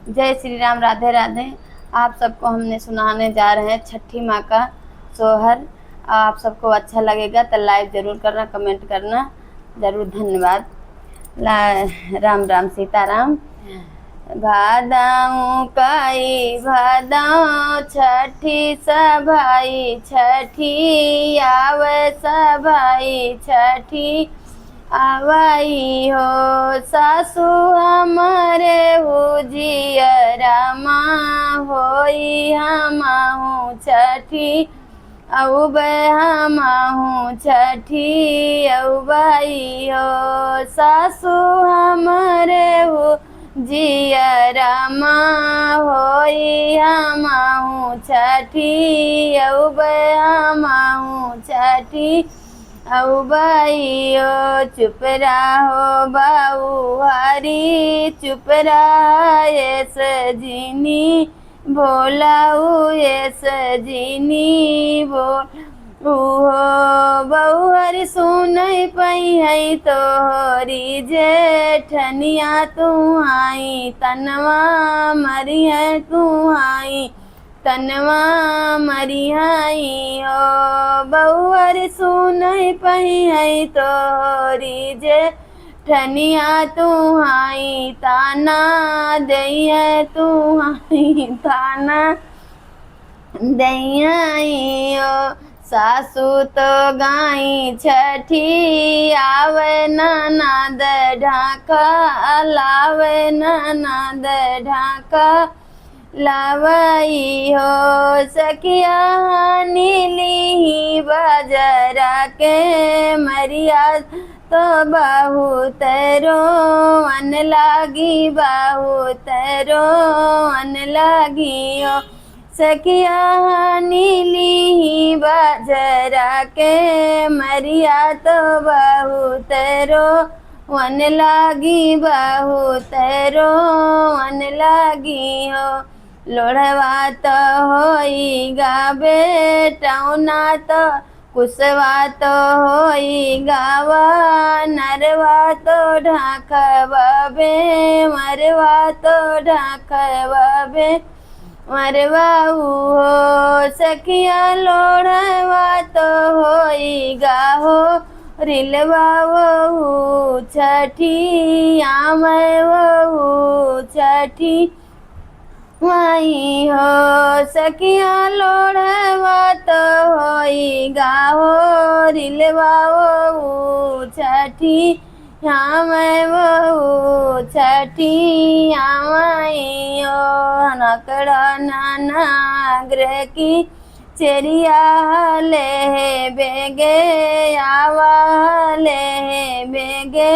जय श्री राम, राधे राधे। आप सबको हमने सुनाने जा रहे हैं छठी माँ का सोहर। आप सबको अच्छा लगेगा तो लाइक ज़रूर करना, कमेंट करना ज़रूर। धन्यवाद। राम राम सीताराम। भादऊ कई भादऊ छठी सभाई छठी आवे सभाई छठी आवाई हो सासु हमारे हुजियरामा होई हमाहू छठी अब हमाहू छठी अउबाई हो सासु हमारे हुजियरामा होई हमाहू छठी अब हमाहू छठी अउबाइयो चुप रहो बाऊ हरी चुप रहे सजीनी भोलाऊ ये सजीनी बोल हो बहु हरी सुन पई है तोहरी जेठनिया तू आई तनवा मरी है तू आई तनवा मरिहाई हो बहुअर सुन पही है तोरी जे ठनिया तू हाई ताना दैया तू हाई ताना दैया सासू तो गाई छठी आवे ननद ढाका लावे ननद ढाका लावाई हो सखिया नीली बाजरा के मरिया तो बहुत रोवन लागी बहुत रोवन लागी हो सखिया नीली बाजरा के मरिया तो बहुत रोवन लागी बहुत रोवन लागी हो लोढ़वा तो होइगा बेटौना तो कुसवा तो होइगा नरवा तो ढाकवा बे मरवा तो ढाकवा बे मरवा हो सखिया लोढ़वा तो होइगा हो रिलवा वो छठी आम वो छठी वही हो सखिया लोढ़वा तो होइगा हो रिलवा वो छठी आम वो छठी आमई हो नकड़ा नानाग्र की चेरिया ले बेगे आवा ले बेगे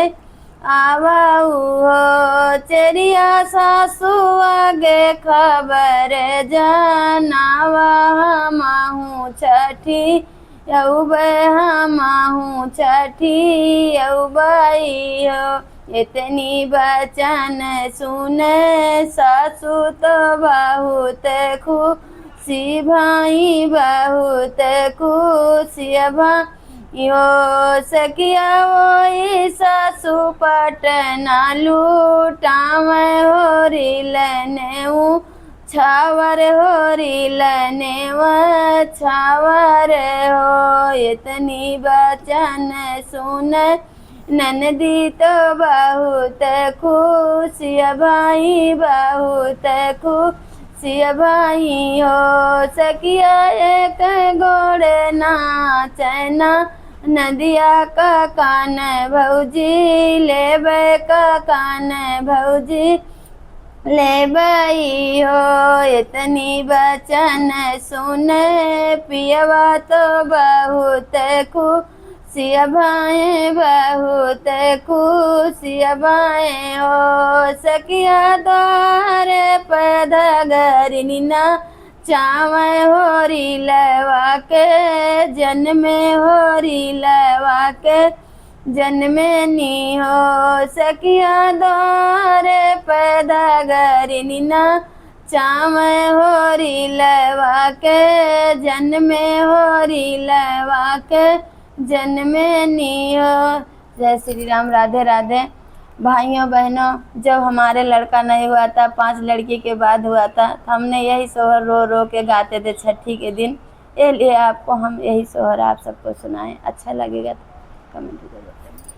आवा हो चेरिया सासू आगे खबर जनावा हमाहू छठी यऊब हमाहू छठी यऊबाई हो इतनी बचन सुन सासू तो बहुत खुशी भाई बहुत खुशी यो सखिया वो सासू पटना लूटाव हो रिलने छावर हो रिलने छावर हो इतनी बचन सुन ननदी तो बहुत खुशी भाई बहुत खुशी भाई हो सखिया एक गोड़े नाचना नदिया का कान भौजी ले का कान भौजी ले बई हो इतनी बचन सुन पियवा तो बहुत खुशी भाई बहुत खुशी भाई हो सखिया द्वार पदगरिनी ना चावय होरी लवा के जन्मे होरी लवा के जन्मे नी हो सखिया द्वार पदगरिनी ना चावय होरी लवा के जन्मे होरी लवा के जन्मे नी हो। जय श्री राम, राधे राधे। भाइयों बहनों, जब हमारे लड़का नहीं हुआ था, 5 लड़की के बाद हुआ था, तो हमने यही सोहर रो रो के गाते थे छठी के दिन। इसलिए आपको हम यही सोहर आप सबको सुनाएं। अच्छा लगेगा तो कमेंट करिए।